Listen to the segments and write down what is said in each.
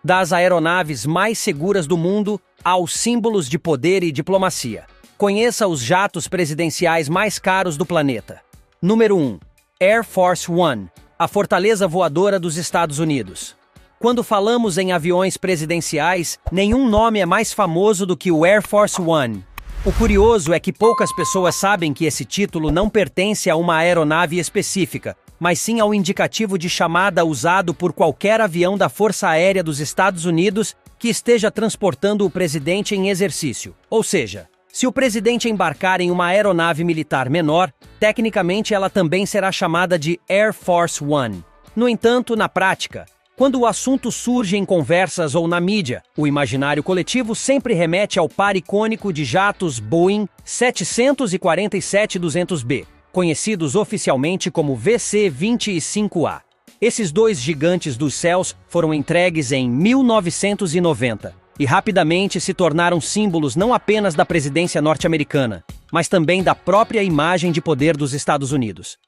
das aeronaves mais seguras do mundo aos símbolos de poder e diplomacia. Conheça os jatos presidenciais mais caros do planeta. Número 1. Air Force One, a fortaleza voadora dos Estados Unidos. Quando falamos em aviões presidenciais, nenhum nome é mais famoso do que o Air Force One. O curioso é que poucas pessoas sabem que esse título não pertence a uma aeronave específica, mas sim ao indicativo de chamada usado por qualquer avião da Força Aérea dos Estados Unidos que esteja transportando o presidente em exercício. Ou seja, se o presidente embarcar em uma aeronave militar menor, tecnicamente ela também será chamada de Air Force One. No entanto, na prática, quando o assunto surge em conversas ou na mídia, o imaginário coletivo sempre remete ao par icônico de jatos Boeing 747-200B, conhecidos oficialmente como VC-25A. Esses dois gigantes dos céus foram entregues em 1990 e rapidamente se tornaram símbolos não apenas da presidência norte-americana, mas também da própria imagem de poder dos Estados Unidos.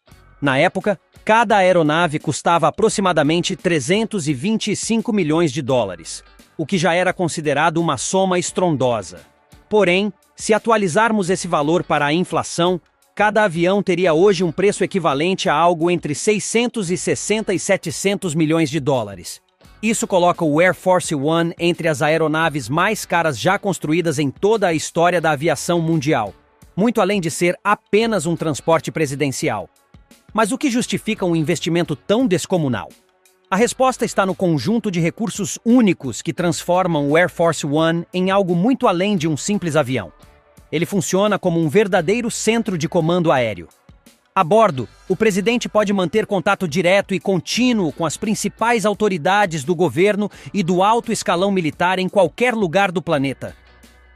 Na época, cada aeronave custava aproximadamente 325 milhões de dólares, o que já era considerado uma soma estrondosa. Porém, se atualizarmos esse valor para a inflação, cada avião teria hoje um preço equivalente a algo entre 660 e 700 milhões de dólares. Isso coloca o Air Force One entre as aeronaves mais caras já construídas em toda a história da aviação mundial, muito além de ser apenas um transporte presidencial. Mas o que justifica um investimento tão descomunal? A resposta está no conjunto de recursos únicos que transformam o Air Force One em algo muito além de um simples avião. Ele funciona como um verdadeiro centro de comando aéreo. A bordo, o presidente pode manter contato direto e contínuo com as principais autoridades do governo e do alto escalão militar em qualquer lugar do planeta.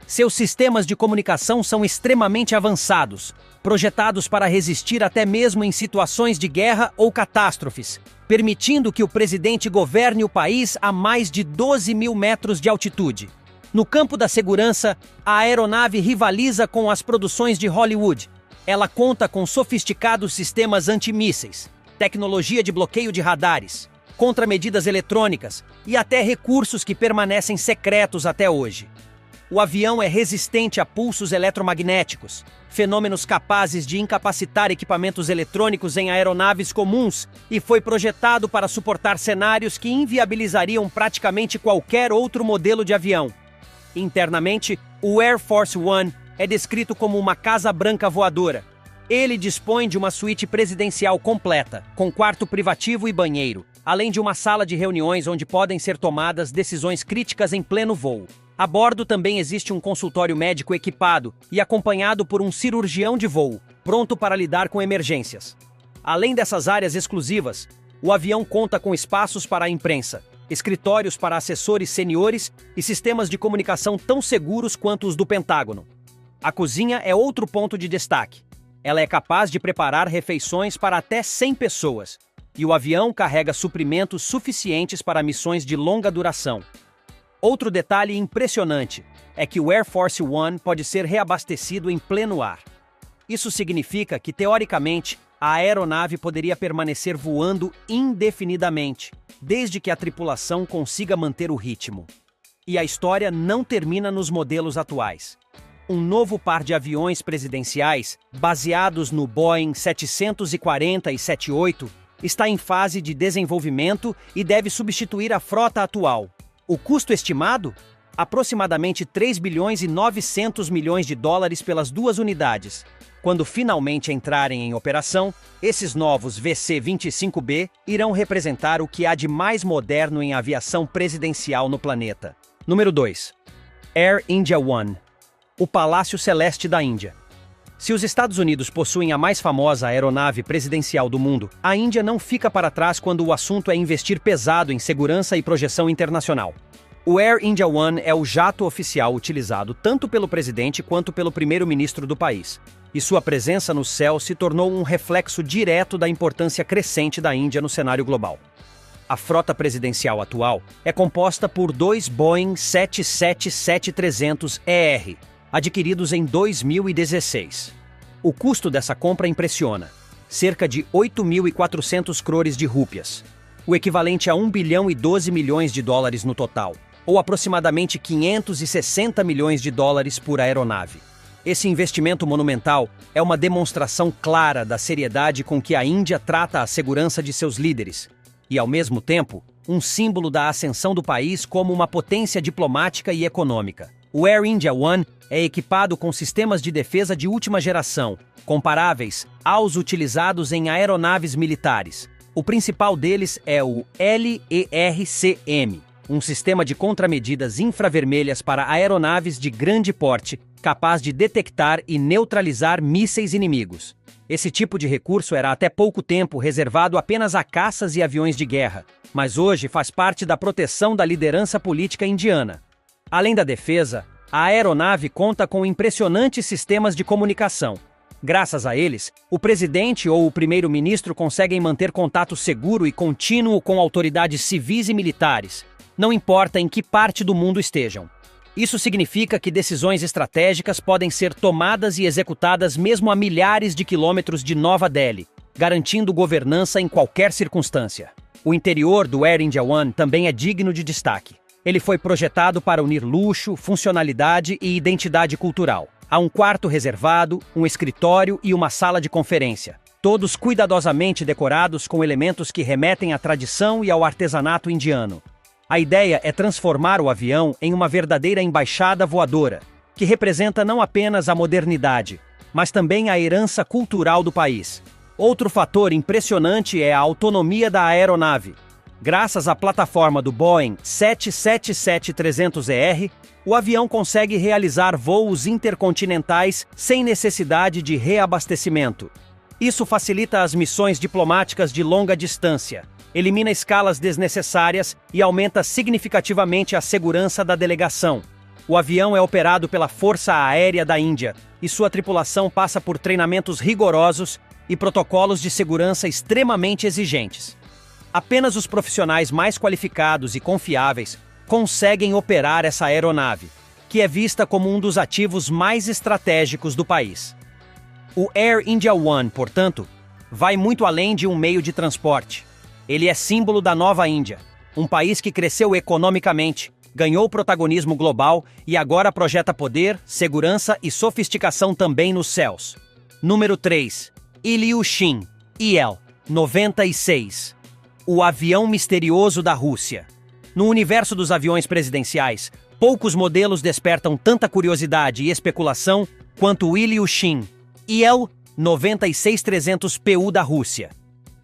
Seus sistemas de comunicação são extremamente avançados, projetados para resistir até mesmo em situações de guerra ou catástrofes, permitindo que o presidente governe o país a mais de 12 mil metros de altitude. No campo da segurança, a aeronave rivaliza com as produções de Hollywood. Ela conta com sofisticados sistemas antimísseis, tecnologia de bloqueio de radares, contramedidas eletrônicas e até recursos que permanecem secretos até hoje. O avião é resistente a pulsos eletromagnéticos, fenômenos capazes de incapacitar equipamentos eletrônicos em aeronaves comuns, e foi projetado para suportar cenários que inviabilizariam praticamente qualquer outro modelo de avião. Internamente, o Air Force One é descrito como uma casa branca voadora. Ele dispõe de uma suíte presidencial completa, com quarto privativo e banheiro, além de uma sala de reuniões onde podem ser tomadas decisões críticas em pleno voo. A bordo também existe um consultório médico equipado e acompanhado por um cirurgião de voo, pronto para lidar com emergências. Além dessas áreas exclusivas, o avião conta com espaços para a imprensa, escritórios para assessores seniores e sistemas de comunicação tão seguros quanto os do Pentágono. A cozinha é outro ponto de destaque. Ela é capaz de preparar refeições para até 100 pessoas, e o avião carrega suprimentos suficientes para missões de longa duração. Outro detalhe impressionante é que o Air Force One pode ser reabastecido em pleno ar. Isso significa que, teoricamente, a aeronave poderia permanecer voando indefinidamente, desde que a tripulação consiga manter o ritmo. E a história não termina nos modelos atuais. Um novo par de aviões presidenciais, baseados no Boeing 740 e 78, está em fase de desenvolvimento e deve substituir a frota atual. O custo estimado? Aproximadamente 3 bilhões e 900 milhões de dólares pelas duas unidades. Quando finalmente entrarem em operação, esses novos VC-25B irão representar o que há de mais moderno em aviação presidencial no planeta. Número 2. Air India One, o Palácio Celeste da Índia. Se os Estados Unidos possuem a mais famosa aeronave presidencial do mundo, a Índia não fica para trás quando o assunto é investir pesado em segurança e projeção internacional. O Air India One é o jato oficial utilizado tanto pelo presidente quanto pelo primeiro-ministro do país, e sua presença no céu se tornou um reflexo direto da importância crescente da Índia no cenário global. A frota presidencial atual é composta por 2 Boeing 777-300ER, adquiridos em 2016. O custo dessa compra impressiona, cerca de 8.400 crores de rúpias. o equivalente a 1 bilhão e 12 milhões de dólares no total, ou aproximadamente 560 milhões de dólares por aeronave. Esse investimento monumental é uma demonstração clara da seriedade com que a Índia trata a segurança de seus líderes, e, ao mesmo tempo, um símbolo da ascensão do país como uma potência diplomática e econômica. O Air India One é equipado com sistemas de defesa de última geração, comparáveis aos utilizados em aeronaves militares. O principal deles é o LERCM, um sistema de contramedidas infravermelhas para aeronaves de grande porte, capaz de detectar e neutralizar mísseis inimigos. Esse tipo de recurso era até pouco tempo reservado apenas a caças e aviões de guerra, mas hoje faz parte da proteção da liderança política indiana. Além da defesa, a aeronave conta com impressionantes sistemas de comunicação. Graças a eles, o presidente ou o primeiro-ministro conseguem manter contato seguro e contínuo com autoridades civis e militares, não importa em que parte do mundo estejam. Isso significa que decisões estratégicas podem ser tomadas e executadas mesmo a milhares de quilômetros de Nova Delhi, garantindo governança em qualquer circunstância. O interior do Air India One também é digno de destaque. Ele foi projetado para unir luxo, funcionalidade e identidade cultural. Há um quarto reservado, um escritório e uma sala de conferência, todos cuidadosamente decorados com elementos que remetem à tradição e ao artesanato indiano. A ideia é transformar o avião em uma verdadeira embaixada voadora, que representa não apenas a modernidade, mas também a herança cultural do país. Outro fator impressionante é a autonomia da aeronave. Graças à plataforma do Boeing 777-300ER, o avião consegue realizar voos intercontinentais sem necessidade de reabastecimento. Isso facilita as missões diplomáticas de longa distância, elimina escalas desnecessárias e aumenta significativamente a segurança da delegação. O avião é operado pela Força Aérea da Índia e sua tripulação passa por treinamentos rigorosos e protocolos de segurança extremamente exigentes. Apenas os profissionais mais qualificados e confiáveis conseguem operar essa aeronave, que é vista como um dos ativos mais estratégicos do país. O Air India One, portanto, vai muito além de um meio de transporte. Ele é símbolo da nova Índia, um país que cresceu economicamente, ganhou protagonismo global e agora projeta poder, segurança e sofisticação também nos céus. Número 3. Ilyushin Il-96. O avião misterioso da Rússia. No universo dos aviões presidenciais, poucos modelos despertam tanta curiosidade e especulação quanto o Ilyushin Il-96-300PU da Rússia.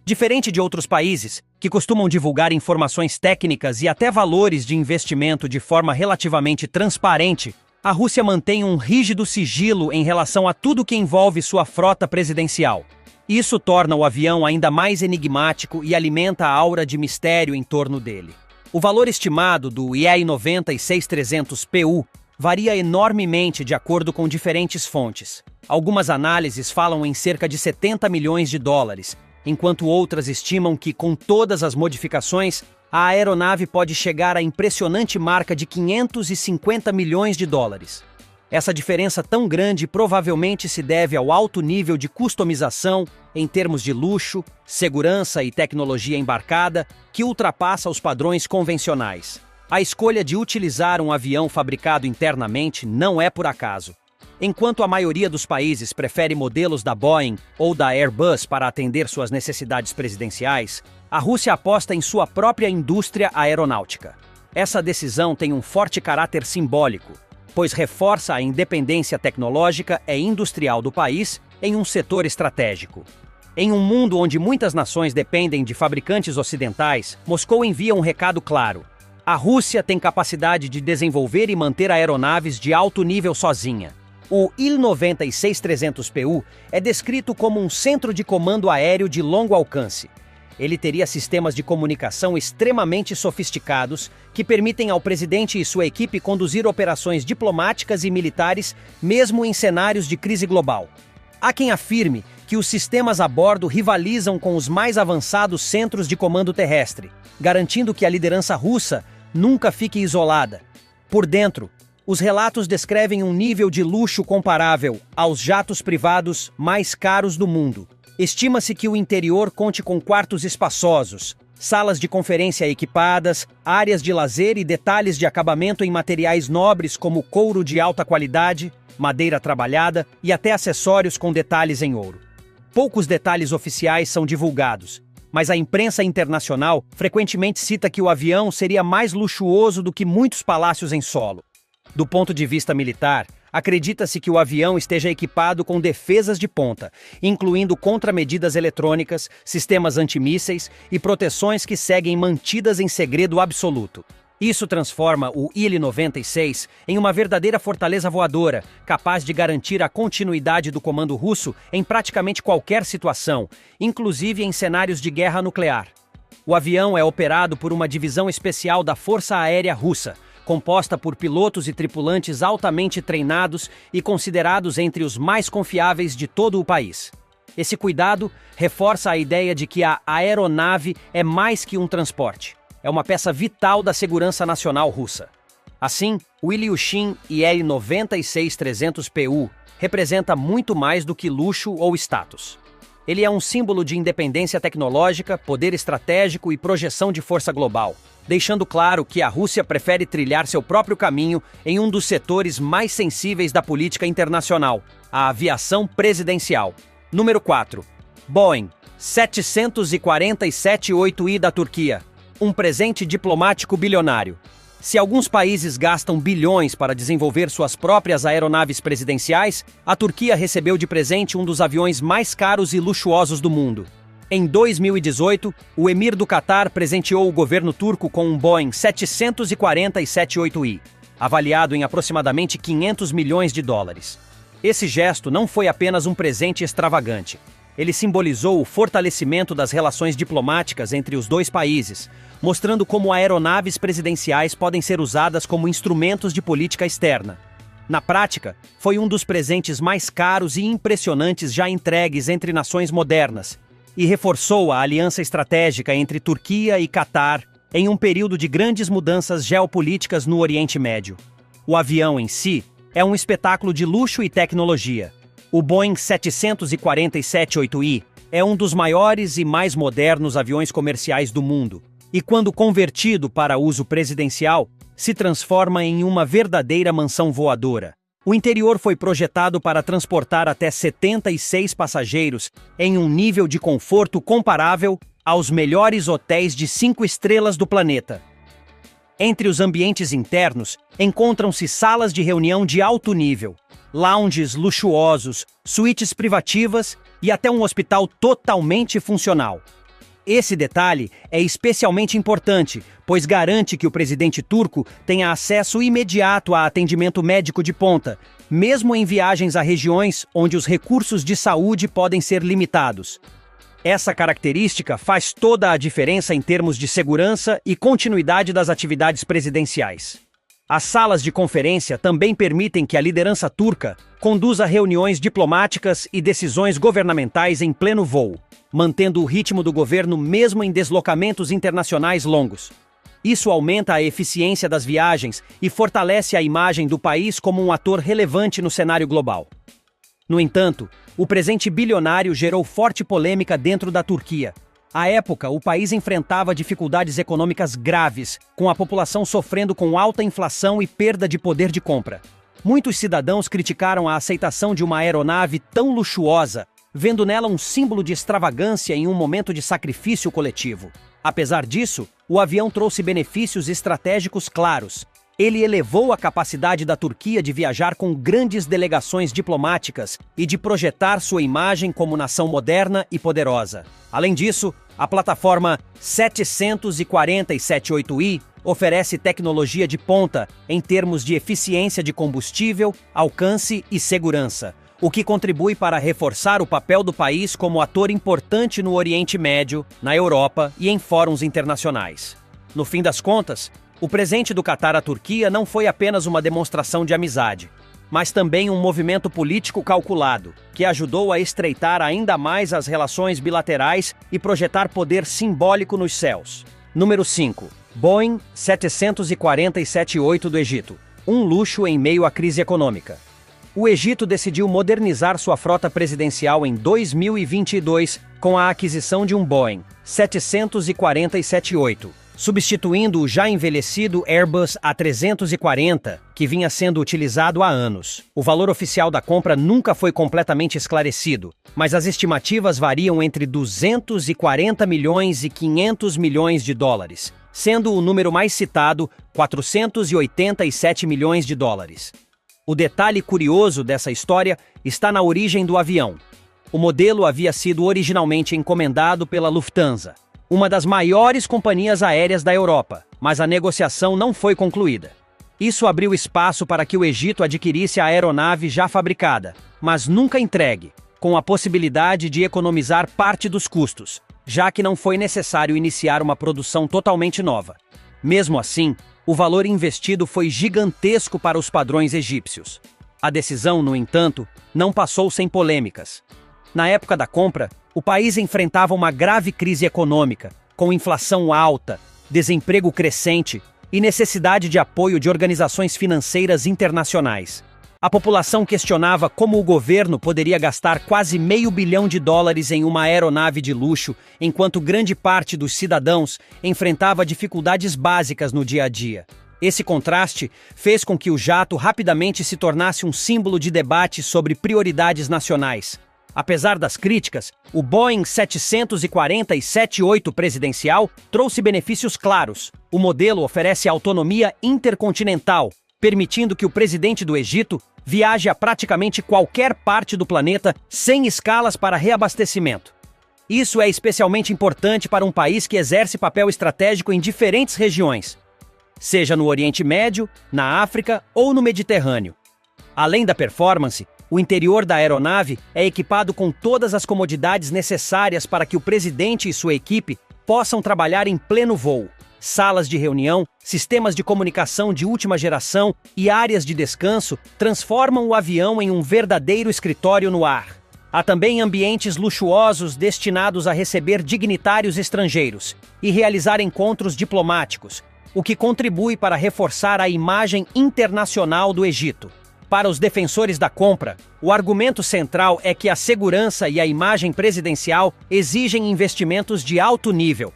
Diferente de outros países, que costumam divulgar informações técnicas e até valores de investimento de forma relativamente transparente, a Rússia mantém um rígido sigilo em relação a tudo que envolve sua frota presidencial. Isso torna o avião ainda mais enigmático e alimenta a aura de mistério em torno dele. O valor estimado do Il-96-300PU varia enormemente de acordo com diferentes fontes. Algumas análises falam em cerca de 70 milhões de dólares, enquanto outras estimam que, com todas as modificações, a aeronave pode chegar à impressionante marca de 550 milhões de dólares. Essa diferença tão grande provavelmente se deve ao alto nível de customização em termos de luxo, segurança e tecnologia embarcada que ultrapassa os padrões convencionais. A escolha de utilizar um avião fabricado internamente não é por acaso. Enquanto a maioria dos países prefere modelos da Boeing ou da Airbus para atender suas necessidades presidenciais, a Rússia aposta em sua própria indústria aeronáutica. Essa decisão tem um forte caráter simbólico, pois reforça a independência tecnológica e industrial do país em um setor estratégico. Em um mundo onde muitas nações dependem de fabricantes ocidentais, Moscou envia um recado claro: a Rússia tem capacidade de desenvolver e manter aeronaves de alto nível sozinha. O Il-96-300PU é descrito como um centro de comando aéreo de longo alcance. Ele teria sistemas de comunicação extremamente sofisticados que permitem ao presidente e sua equipe conduzir operações diplomáticas e militares mesmo em cenários de crise global. Há quem afirme que os sistemas a bordo rivalizam com os mais avançados centros de comando terrestre, garantindo que a liderança russa nunca fique isolada. Por dentro, os relatos descrevem um nível de luxo comparável aos jatos privados mais caros do mundo. Estima-se que o interior conte com quartos espaçosos, salas de conferência equipadas, áreas de lazer e detalhes de acabamento em materiais nobres como couro de alta qualidade, madeira trabalhada e até acessórios com detalhes em ouro. Poucos detalhes oficiais são divulgados, mas a imprensa internacional frequentemente cita que o avião seria mais luxuoso do que muitos palácios em solo. Do ponto de vista militar, acredita-se que o avião esteja equipado com defesas de ponta, incluindo contramedidas eletrônicas, sistemas antimísseis e proteções que seguem mantidas em segredo absoluto. Isso transforma o Il-96 em uma verdadeira fortaleza voadora, capaz de garantir a continuidade do comando russo em praticamente qualquer situação, inclusive em cenários de guerra nuclear. O avião é operado por uma divisão especial da Força Aérea Russa, composta por pilotos e tripulantes altamente treinados e considerados entre os mais confiáveis de todo o país. Esse cuidado reforça a ideia de que a aeronave é mais que um transporte. É uma peça vital da segurança nacional russa. Assim, o Ilyushin Il-96-300PU representa muito mais do que luxo ou status. Ele é um símbolo de independência tecnológica, poder estratégico e projeção de força global, deixando claro que a Rússia prefere trilhar seu próprio caminho em um dos setores mais sensíveis da política internacional, a aviação presidencial. Número 4. Boeing 747-8i da Turquia. Um presente diplomático bilionário. Se alguns países gastam bilhões para desenvolver suas próprias aeronaves presidenciais, a Turquia recebeu de presente um dos aviões mais caros e luxuosos do mundo. Em 2018, o Emir do Catar presenteou o governo turco com um Boeing 747-8i, avaliado em aproximadamente $500 milhões. Esse gesto não foi apenas um presente extravagante. Ele simbolizou o fortalecimento das relações diplomáticas entre os dois países, mostrando como aeronaves presidenciais podem ser usadas como instrumentos de política externa. Na prática, foi um dos presentes mais caros e impressionantes já entregues entre nações modernas, e reforçou a aliança estratégica entre Turquia e Catar em um período de grandes mudanças geopolíticas no Oriente Médio. O avião em si é um espetáculo de luxo e tecnologia. O Boeing 747-8i é um dos maiores e mais modernos aviões comerciais do mundo, e quando convertido para uso presidencial, se transforma em uma verdadeira mansão voadora. O interior foi projetado para transportar até 76 passageiros em um nível de conforto comparável aos melhores hotéis de 5 estrelas do planeta. Entre os ambientes internos, encontram-se salas de reunião de alto nível, lounges luxuosos, suítes privativas e até um hospital totalmente funcional. Esse detalhe é especialmente importante, pois garante que o presidente turco tenha acesso imediato a atendimento médico de ponta, mesmo em viagens a regiões onde os recursos de saúde podem ser limitados. Essa característica faz toda a diferença em termos de segurança e continuidade das atividades presidenciais. As salas de conferência também permitem que a liderança turca conduza reuniões diplomáticas e decisões governamentais em pleno voo, mantendo o ritmo do governo mesmo em deslocamentos internacionais longos. Isso aumenta a eficiência das viagens e fortalece a imagem do país como um ator relevante no cenário global. No entanto, o presente bilionário gerou forte polêmica dentro da Turquia. À época, o país enfrentava dificuldades econômicas graves, com a população sofrendo com alta inflação e perda de poder de compra. Muitos cidadãos criticaram a aceitação de uma aeronave tão luxuosa, vendo nela um símbolo de extravagância em um momento de sacrifício coletivo. Apesar disso, o avião trouxe benefícios estratégicos claros. Ele elevou a capacidade da Turquia de viajar com grandes delegações diplomáticas e de projetar sua imagem como nação moderna e poderosa. Além disso, a plataforma 747-8i oferece tecnologia de ponta em termos de eficiência de combustível, alcance e segurança, o que contribui para reforçar o papel do país como ator importante no Oriente Médio, na Europa e em fóruns internacionais. No fim das contas, o presente do Catar à Turquia não foi apenas uma demonstração de amizade, mas também um movimento político calculado, que ajudou a estreitar ainda mais as relações bilaterais e projetar poder simbólico nos céus. Número 5. Boeing 747-8 do Egito. Um luxo em meio à crise econômica. O Egito decidiu modernizar sua frota presidencial em 2022 com a aquisição de um Boeing 747-8, substituindo o já envelhecido Airbus A340, que vinha sendo utilizado há anos. O valor oficial da compra nunca foi completamente esclarecido, mas as estimativas variam entre 240 milhões e 500 milhões de dólares, sendo o número mais citado 487 milhões de dólares. O detalhe curioso dessa história está na origem do avião. O modelo havia sido originalmente encomendado pela Lufthansa, uma das maiores companhias aéreas da Europa, mas a negociação não foi concluída. Isso abriu espaço para que o Egito adquirisse a aeronave já fabricada, mas nunca entregue, com a possibilidade de economizar parte dos custos, já que não foi necessário iniciar uma produção totalmente nova. Mesmo assim, o valor investido foi gigantesco para os padrões egípcios. A decisão, no entanto, não passou sem polêmicas. Na época da compra, o país enfrentava uma grave crise econômica, com inflação alta, desemprego crescente e necessidade de apoio de organizações financeiras internacionais. A população questionava como o governo poderia gastar quase $500 milhão em uma aeronave de luxo, enquanto grande parte dos cidadãos enfrentava dificuldades básicas no dia a dia. Esse contraste fez com que o jato rapidamente se tornasse um símbolo de debate sobre prioridades nacionais. Apesar das críticas, o Boeing 747-8 presidencial trouxe benefícios claros. O modelo oferece autonomia intercontinental, permitindo que o presidente do Egito viaje a praticamente qualquer parte do planeta sem escalas para reabastecimento. Isso é especialmente importante para um país que exerce papel estratégico em diferentes regiões, seja no Oriente Médio, na África ou no Mediterrâneo. Além da performance, o interior da aeronave é equipado com todas as comodidades necessárias para que o presidente e sua equipe possam trabalhar em pleno voo. Salas de reunião, sistemas de comunicação de última geração e áreas de descanso transformam o avião em um verdadeiro escritório no ar. Há também ambientes luxuosos destinados a receber dignitários estrangeiros e realizar encontros diplomáticos, o que contribui para reforçar a imagem internacional do Egito. Para os defensores da compra, o argumento central é que a segurança e a imagem presidencial exigem investimentos de alto nível.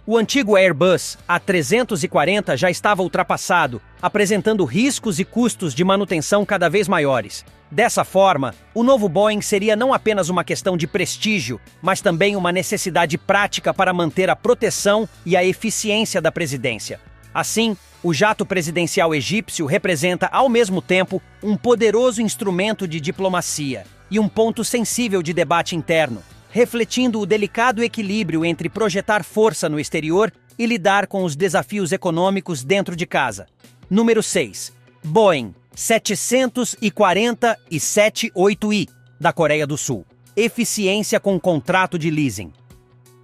O antigo Airbus A340 já estava ultrapassado, apresentando riscos e custos de manutenção cada vez maiores. Dessa forma, o novo Boeing seria não apenas uma questão de prestígio, mas também uma necessidade prática para manter a proteção e a eficiência da presidência. Assim, o jato presidencial egípcio representa, ao mesmo tempo, um poderoso instrumento de diplomacia e um ponto sensível de debate interno, refletindo o delicado equilíbrio entre projetar força no exterior e lidar com os desafios econômicos dentro de casa. Número 6. Boeing 747-8i, da Coreia do Sul. Eficiência com contrato de leasing.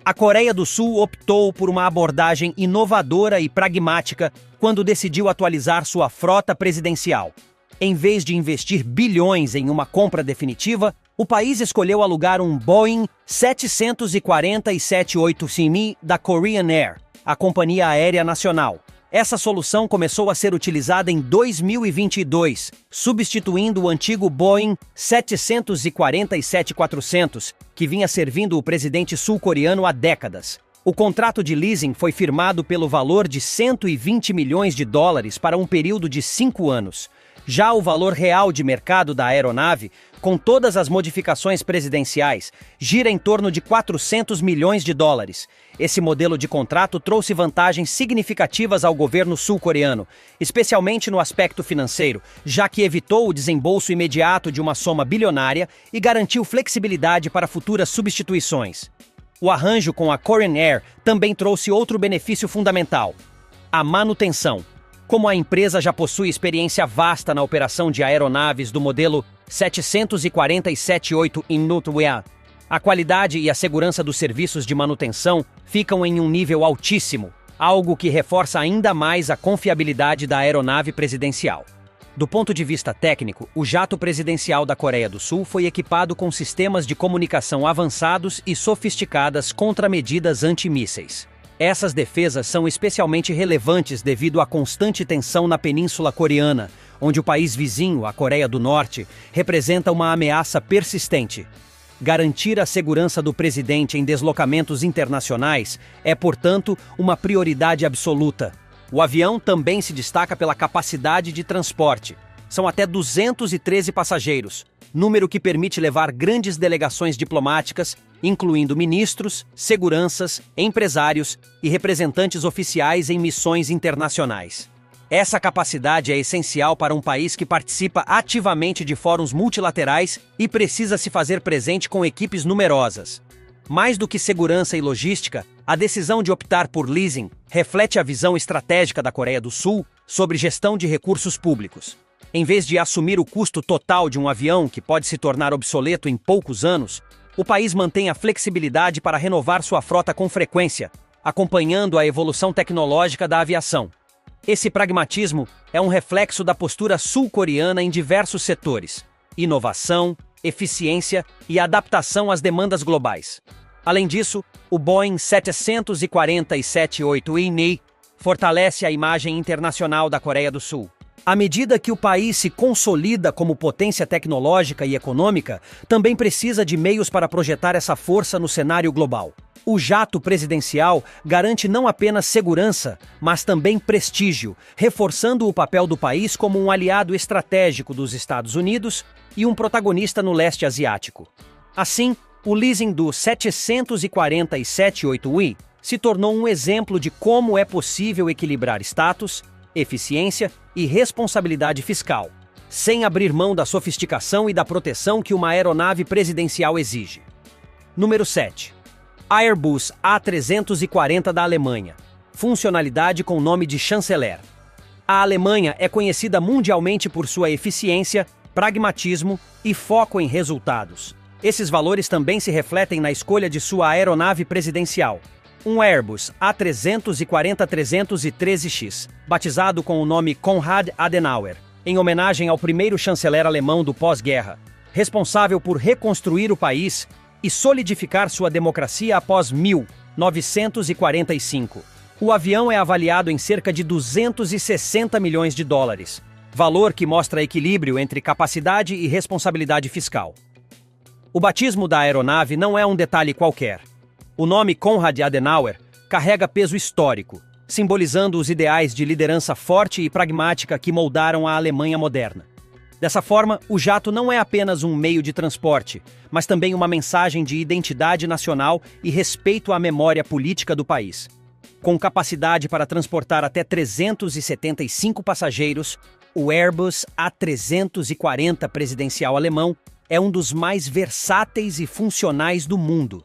A Coreia do Sul optou por uma abordagem inovadora e pragmática quando decidiu atualizar sua frota presidencial. Em vez de investir bilhões em uma compra definitiva, o país escolheu alugar um Boeing 747-8 da Korean Air, a companhia aérea nacional. Essa solução começou a ser utilizada em 2022, substituindo o antigo Boeing 747-400, que vinha servindo o presidente sul-coreano há décadas. O contrato de leasing foi firmado pelo valor de $120 milhões para um período de 5 anos. Já o valor real de mercado da aeronave, com todas as modificações presidenciais, gira em torno de $400 milhões. Esse modelo de contrato trouxe vantagens significativas ao governo sul-coreano, especialmente no aspecto financeiro, já que evitou o desembolso imediato de uma soma bilionária e garantiu flexibilidade para futuras substituições. O arranjo com a Korean Air também trouxe outro benefício fundamental: a manutenção. Como a empresa já possui experiência vasta na operação de aeronaves do modelo 747-8 in Nutwea, a qualidade e a segurança dos serviços de manutenção ficam em um nível altíssimo, algo que reforça ainda mais a confiabilidade da aeronave presidencial. Do ponto de vista técnico, o jato presidencial da Coreia do Sul foi equipado com sistemas de comunicação avançados e sofisticadas contramedidas antimísseis. Essas defesas são especialmente relevantes devido à constante tensão na Península Coreana, onde o país vizinho, a Coreia do Norte, representa uma ameaça persistente. Garantir a segurança do presidente em deslocamentos internacionais é, portanto, uma prioridade absoluta. O avião também se destaca pela capacidade de transporte. São até 213 passageiros, número que permite levar grandes delegações diplomáticas, incluindo ministros, seguranças, empresários e representantes oficiais em missões internacionais. Essa capacidade é essencial para um país que participa ativamente de fóruns multilaterais e precisa se fazer presente com equipes numerosas. Mais do que segurança e logística, a decisão de optar por leasing reflete a visão estratégica da Coreia do Sul sobre gestão de recursos públicos. Em vez de assumir o custo total de um avião que pode se tornar obsoleto em poucos anos, o país mantém a flexibilidade para renovar sua frota com frequência, acompanhando a evolução tecnológica da aviação. Esse pragmatismo é um reflexo da postura sul-coreana em diversos setores: inovação, eficiência e adaptação às demandas globais. Além disso, o Boeing 747-8E fortalece a imagem internacional da Coreia do Sul. À medida que o país se consolida como potência tecnológica e econômica, também precisa de meios para projetar essa força no cenário global. O jato presidencial garante não apenas segurança, mas também prestígio, reforçando o papel do país como um aliado estratégico dos Estados Unidos e um protagonista no leste asiático. Assim, o leasing do 747-8E se tornou um exemplo de como é possível equilibrar status, eficiência e responsabilidade fiscal, sem abrir mão da sofisticação e da proteção que uma aeronave presidencial exige. Número 7. Airbus A340 da Alemanha. Funcionalidade com nome de chanceler. A Alemanha é conhecida mundialmente por sua eficiência, pragmatismo e foco em resultados. Esses valores também se refletem na escolha de sua aeronave presidencial, um Airbus A340-313X, batizado com o nome Konrad Adenauer, em homenagem ao primeiro chanceler alemão do pós-guerra, responsável por reconstruir o país e solidificar sua democracia após 1945. O avião é avaliado em cerca de 260 milhões de dólares, valor que mostra equilíbrio entre capacidade e responsabilidade fiscal. O batismo da aeronave não é um detalhe qualquer. O nome Konrad Adenauer carrega peso histórico, simbolizando os ideais de liderança forte e pragmática que moldaram a Alemanha moderna. Dessa forma, o jato não é apenas um meio de transporte, mas também uma mensagem de identidade nacional e respeito à memória política do país. Com capacidade para transportar até 375 passageiros, o Airbus A340 presidencial alemão é um dos mais versáteis e funcionais do mundo.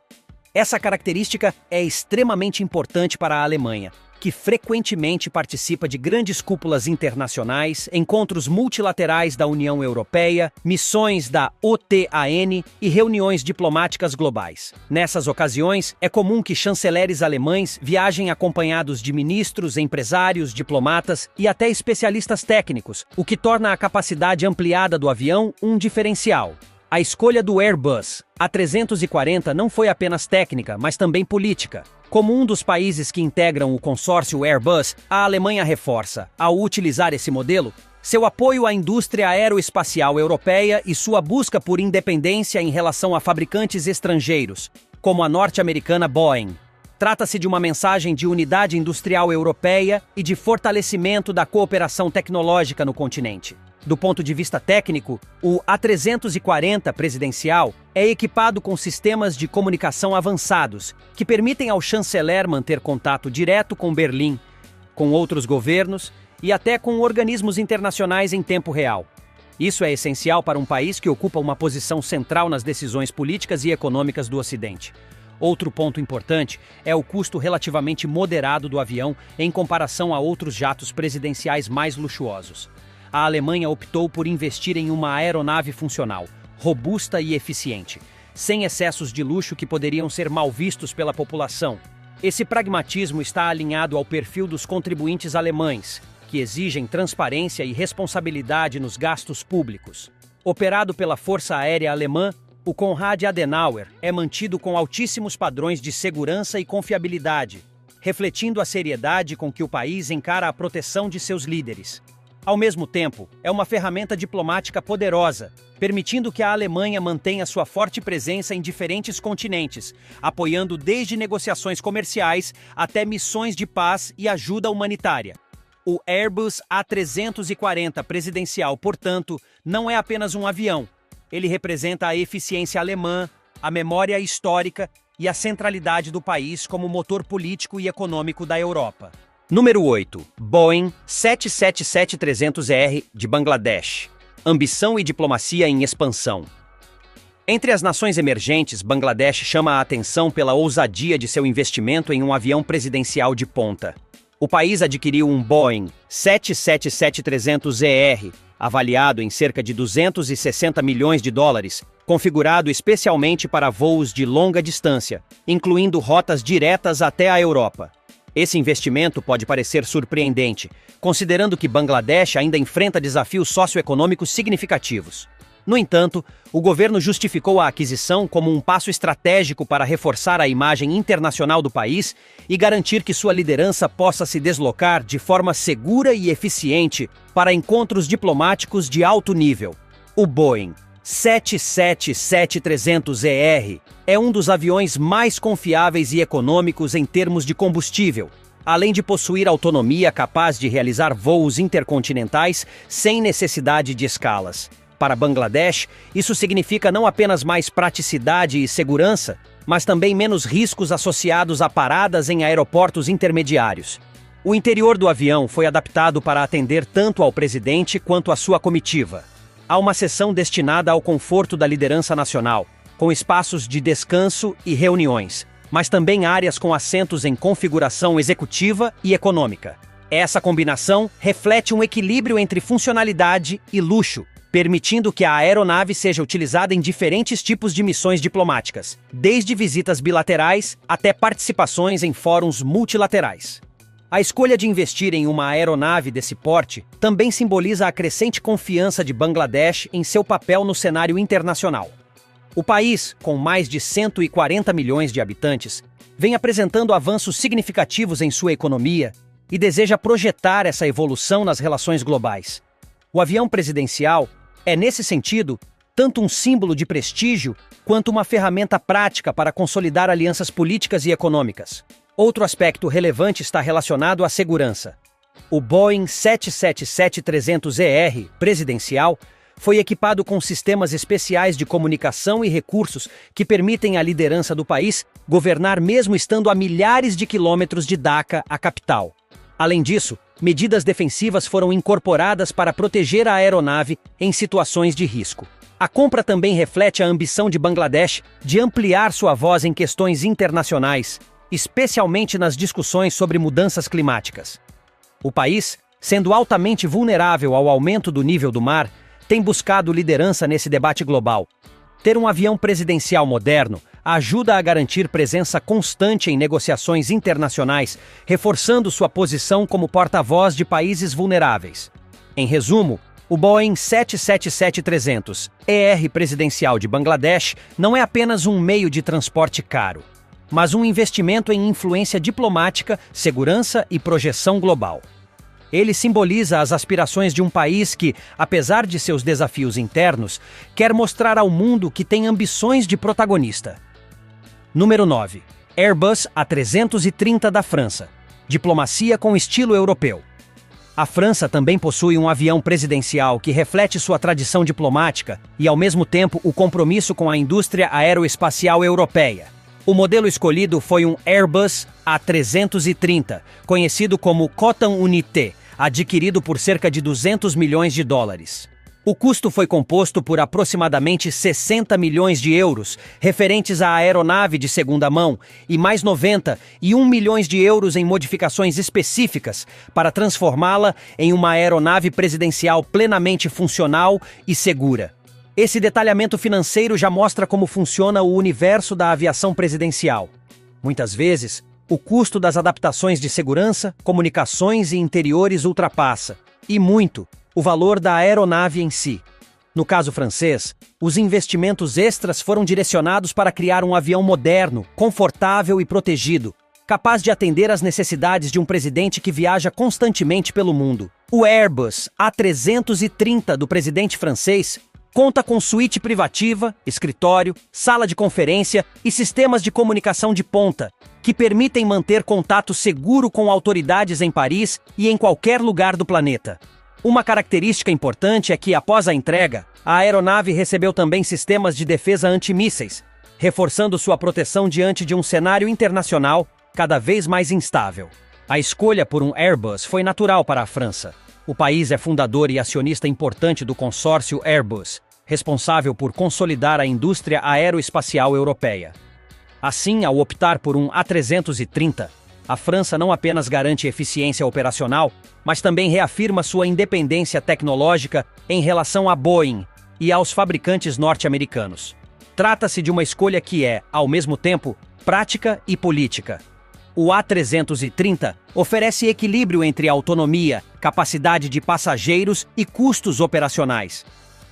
Essa característica é extremamente importante para a Alemanha, que frequentemente participa de grandes cúpulas internacionais, encontros multilaterais da União Europeia, missões da OTAN e reuniões diplomáticas globais. Nessas ocasiões, é comum que chanceleres alemães viajem acompanhados de ministros, empresários, diplomatas e até especialistas técnicos, o que torna a capacidade ampliada do avião um diferencial. A escolha do Airbus A340 não foi apenas técnica, mas também política. Como um dos países que integram o consórcio Airbus, a Alemanha reforça, ao utilizar esse modelo, seu apoio à indústria aeroespacial europeia e sua busca por independência em relação a fabricantes estrangeiros, como a norte-americana Boeing. Trata-se de uma mensagem de unidade industrial europeia e de fortalecimento da cooperação tecnológica no continente. Do ponto de vista técnico, o A340 presidencial é equipado com sistemas de comunicação avançados, que permitem ao chanceler manter contato direto com Berlim, com outros governos e até com organismos internacionais em tempo real. Isso é essencial para um país que ocupa uma posição central nas decisões políticas e econômicas do Ocidente. Outro ponto importante é o custo relativamente moderado do avião em comparação a outros jatos presidenciais mais luxuosos. A Alemanha optou por investir em uma aeronave funcional, robusta e eficiente, sem excessos de luxo que poderiam ser mal vistos pela população. Esse pragmatismo está alinhado ao perfil dos contribuintes alemães, que exigem transparência e responsabilidade nos gastos públicos. Operado pela Força Aérea Alemã, o Konrad Adenauer é mantido com altíssimos padrões de segurança e confiabilidade, refletindo a seriedade com que o país encara a proteção de seus líderes. Ao mesmo tempo, é uma ferramenta diplomática poderosa, permitindo que a Alemanha mantenha sua forte presença em diferentes continentes, apoiando desde negociações comerciais até missões de paz e ajuda humanitária. O Airbus A340 presidencial, portanto, não é apenas um avião. Ele representa a eficiência alemã, a memória histórica e a centralidade do país como motor político e econômico da Europa. Número 8. Boeing 777-300ER de Bangladesh. Ambição e diplomacia em expansão. Entre as nações emergentes, Bangladesh chama a atenção pela ousadia de seu investimento em um avião presidencial de ponta. O país adquiriu um Boeing 777-300ER, avaliado em cerca de 260 milhões de dólares, configurado especialmente para voos de longa distância, incluindo rotas diretas até a Europa. Esse investimento pode parecer surpreendente, considerando que Bangladesh ainda enfrenta desafios socioeconômicos significativos. No entanto, o governo justificou a aquisição como um passo estratégico para reforçar a imagem internacional do país e garantir que sua liderança possa se deslocar de forma segura e eficiente para encontros diplomáticos de alto nível. O Boeing 777-300ER é um dos aviões mais confiáveis e econômicos em termos de combustível, além de possuir autonomia capaz de realizar voos intercontinentais sem necessidade de escalas. Para Bangladesh, isso significa não apenas mais praticidade e segurança, mas também menos riscos associados a paradas em aeroportos intermediários. O interior do avião foi adaptado para atender tanto ao presidente quanto à sua comitiva. Há uma seção destinada ao conforto da liderança nacional, com espaços de descanso e reuniões, mas também áreas com assentos em configuração executiva e econômica. Essa combinação reflete um equilíbrio entre funcionalidade e luxo, permitindo que a aeronave seja utilizada em diferentes tipos de missões diplomáticas, desde visitas bilaterais até participações em fóruns multilaterais. A escolha de investir em uma aeronave desse porte também simboliza a crescente confiança de Bangladesh em seu papel no cenário internacional. O país, com mais de 140 milhões de habitantes, vem apresentando avanços significativos em sua economia e deseja projetar essa evolução nas relações globais. O avião presidencial é, nesse sentido, tanto um símbolo de prestígio quanto uma ferramenta prática para consolidar alianças políticas e econômicas. Outro aspecto relevante está relacionado à segurança. O Boeing 777-300ER presidencial foi equipado com sistemas especiais de comunicação e recursos que permitem à liderança do país governar mesmo estando a milhares de quilômetros de Dhaka, a capital. Além disso, medidas defensivas foram incorporadas para proteger a aeronave em situações de risco. A compra também reflete a ambição de Bangladesh de ampliar sua voz em questões internacionais, especialmente nas discussões sobre mudanças climáticas. O país, sendo altamente vulnerável ao aumento do nível do mar, tem buscado liderança nesse debate global. Ter um avião presidencial moderno ajuda a garantir presença constante em negociações internacionais, reforçando sua posição como porta-voz de países vulneráveis. Em resumo, o Boeing 777-300ER presidencial de Bangladesh não é apenas um meio de transporte caro, mas um investimento em influência diplomática, segurança e projeção global. Ele simboliza as aspirações de um país que, apesar de seus desafios internos, quer mostrar ao mundo que tem ambições de protagonista. Número 9. Airbus A330 da França. Diplomacia com estilo europeu. A França também possui um avião presidencial que reflete sua tradição diplomática e, ao mesmo tempo, o compromisso com a indústria aeroespacial europeia. O modelo escolhido foi um Airbus A330, conhecido como Coton Unité, adquirido por cerca de 200 milhões de dólares. O custo foi composto por aproximadamente 60 milhões de euros, referentes à aeronave de segunda mão, e mais 91 milhões de euros em modificações específicas para transformá-la em uma aeronave presidencial plenamente funcional e segura. Esse detalhamento financeiro já mostra como funciona o universo da aviação presidencial. Muitas vezes, o custo das adaptações de segurança, comunicações e interiores ultrapassa, e muito, o valor da aeronave em si. No caso francês, os investimentos extras foram direcionados para criar um avião moderno, confortável e protegido, capaz de atender às necessidades de um presidente que viaja constantemente pelo mundo. O Airbus A330 do presidente francês conta com suíte privativa, escritório, sala de conferência e sistemas de comunicação de ponta, que permitem manter contato seguro com autoridades em Paris e em qualquer lugar do planeta. Uma característica importante é que, após a entrega, a aeronave recebeu também sistemas de defesa antimísseis, reforçando sua proteção diante de um cenário internacional cada vez mais instável. A escolha por um Airbus foi natural para a França. O país é fundador e acionista importante do consórcio Airbus, responsável por consolidar a indústria aeroespacial europeia. Assim, ao optar por um A330, a França não apenas garante eficiência operacional, mas também reafirma sua independência tecnológica em relação à Boeing e aos fabricantes norte-americanos. Trata-se de uma escolha que é, ao mesmo tempo, prática e política. O A330 oferece equilíbrio entre autonomia, capacidade de passageiros e custos operacionais.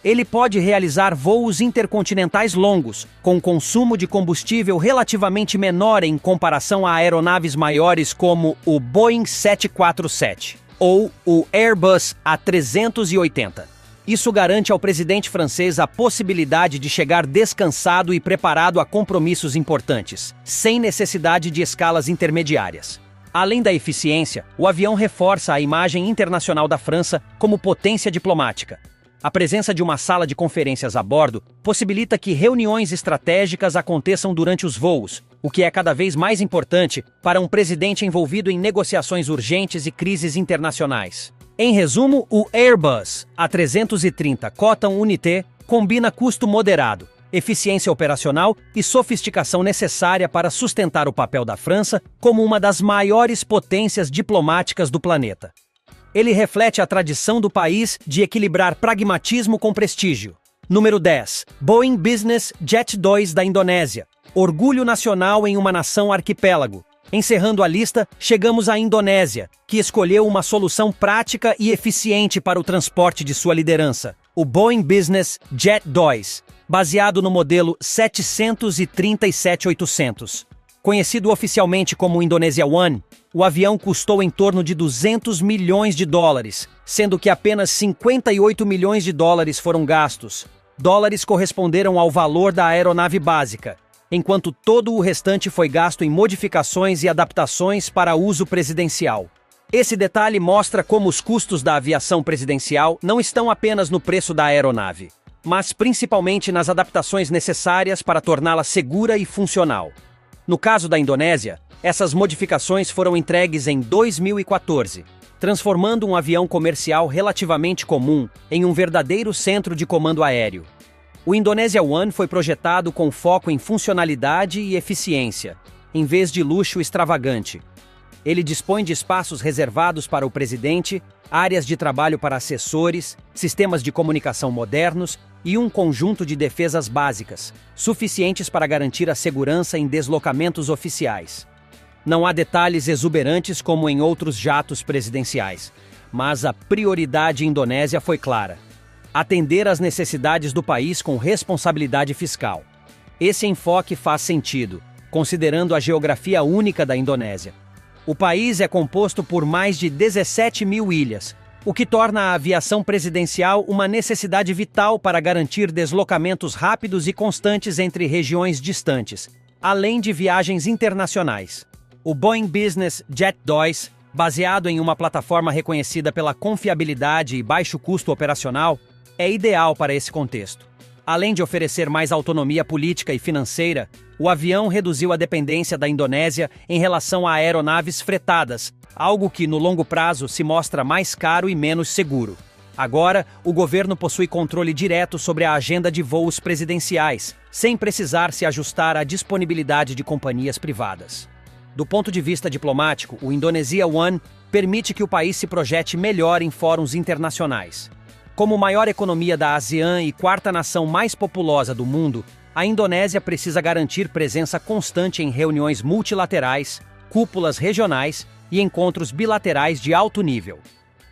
Ele pode realizar voos intercontinentais longos, com consumo de combustível relativamente menor em comparação a aeronaves maiores como o Boeing 747 ou o Airbus A380. Isso garante ao presidente francês a possibilidade de chegar descansado e preparado a compromissos importantes, sem necessidade de escalas intermediárias. Além da eficiência, o avião reforça a imagem internacional da França como potência diplomática. A presença de uma sala de conferências a bordo possibilita que reuniões estratégicas aconteçam durante os voos, o que é cada vez mais importante para um presidente envolvido em negociações urgentes e crises internacionais. Em resumo, o Airbus A330 Coton Unité combina custo moderado, eficiência operacional e sofisticação necessária para sustentar o papel da França como uma das maiores potências diplomáticas do planeta. Ele reflete a tradição do país de equilibrar pragmatismo com prestígio. Número 10. Boeing Business Jet 2 da Indonésia. Orgulho nacional em uma nação arquipélago. Encerrando a lista, chegamos à Indonésia, que escolheu uma solução prática e eficiente para o transporte de sua liderança. O Boeing Business Jet 2, baseado no modelo 737-800. Conhecido oficialmente como Indonesia One, o avião custou em torno de 200 milhões de dólares, sendo que apenas 58 milhões de dólares foram gastos. Dólares corresponderam ao valor da aeronave básica, enquanto todo o restante foi gasto em modificações e adaptações para uso presidencial. Esse detalhe mostra como os custos da aviação presidencial não estão apenas no preço da aeronave, mas principalmente nas adaptações necessárias para torná-la segura e funcional. No caso da Indonésia, essas modificações foram entregues em 2014, transformando um avião comercial relativamente comum em um verdadeiro centro de comando aéreo. O Indonesia One foi projetado com foco em funcionalidade e eficiência, em vez de luxo extravagante. Ele dispõe de espaços reservados para o presidente, áreas de trabalho para assessores, sistemas de comunicação modernos e um conjunto de defesas básicas, suficientes para garantir a segurança em deslocamentos oficiais. Não há detalhes exuberantes como em outros jatos presidenciais, mas a prioridade indonésia foi clara: atender às necessidades do país com responsabilidade fiscal. Esse enfoque faz sentido, considerando a geografia única da Indonésia. O país é composto por mais de 17 mil ilhas, o que torna a aviação presidencial uma necessidade vital para garantir deslocamentos rápidos e constantes entre regiões distantes, além de viagens internacionais. O Boeing Business Jet 2, baseado em uma plataforma reconhecida pela confiabilidade e baixo custo operacional, é ideal para esse contexto. Além de oferecer mais autonomia política e financeira, o avião reduziu a dependência da Indonésia em relação a aeronaves fretadas, algo que, no longo prazo, se mostra mais caro e menos seguro. Agora, o governo possui controle direto sobre a agenda de voos presidenciais, sem precisar se ajustar à disponibilidade de companhias privadas. Do ponto de vista diplomático, o Indonesia One permite que o país se projete melhor em fóruns internacionais. Como maior economia da ASEAN e quarta nação mais populosa do mundo, a Indonésia precisa garantir presença constante em reuniões multilaterais, cúpulas regionais e encontros bilaterais de alto nível.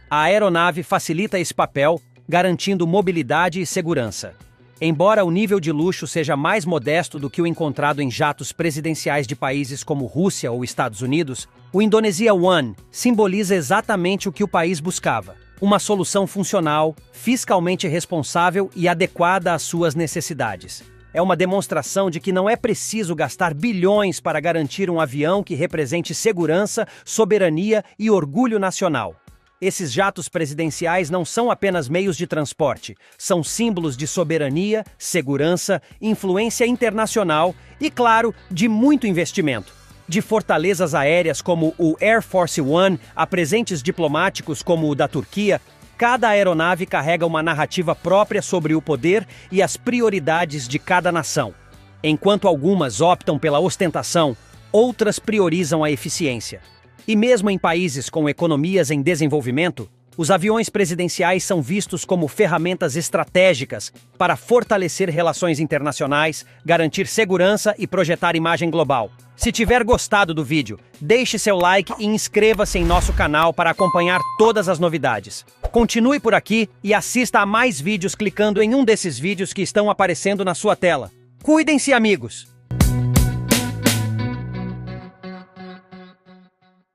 A aeronave facilita esse papel, garantindo mobilidade e segurança. Embora o nível de luxo seja mais modesto do que o encontrado em jatos presidenciais de países como Rússia ou Estados Unidos, o Indonesia One simboliza exatamente o que o país buscava: uma solução funcional, fiscalmente responsável e adequada às suas necessidades. É uma demonstração de que não é preciso gastar bilhões para garantir um avião que represente segurança, soberania e orgulho nacional. Esses jatos presidenciais não são apenas meios de transporte, são símbolos de soberania, segurança, influência internacional e, claro, de muito investimento. De fortalezas aéreas como o Air Force One a presentes diplomáticos como o da Turquia, cada aeronave carrega uma narrativa própria sobre o poder e as prioridades de cada nação. Enquanto algumas optam pela ostentação, outras priorizam a eficiência. E mesmo em países com economias em desenvolvimento, os aviões presidenciais são vistos como ferramentas estratégicas para fortalecer relações internacionais, garantir segurança e projetar imagem global. Se tiver gostado do vídeo, deixe seu like e inscreva-se em nosso canal para acompanhar todas as novidades. Continue por aqui e assista a mais vídeos clicando em um desses vídeos que estão aparecendo na sua tela. Cuidem-se, amigos!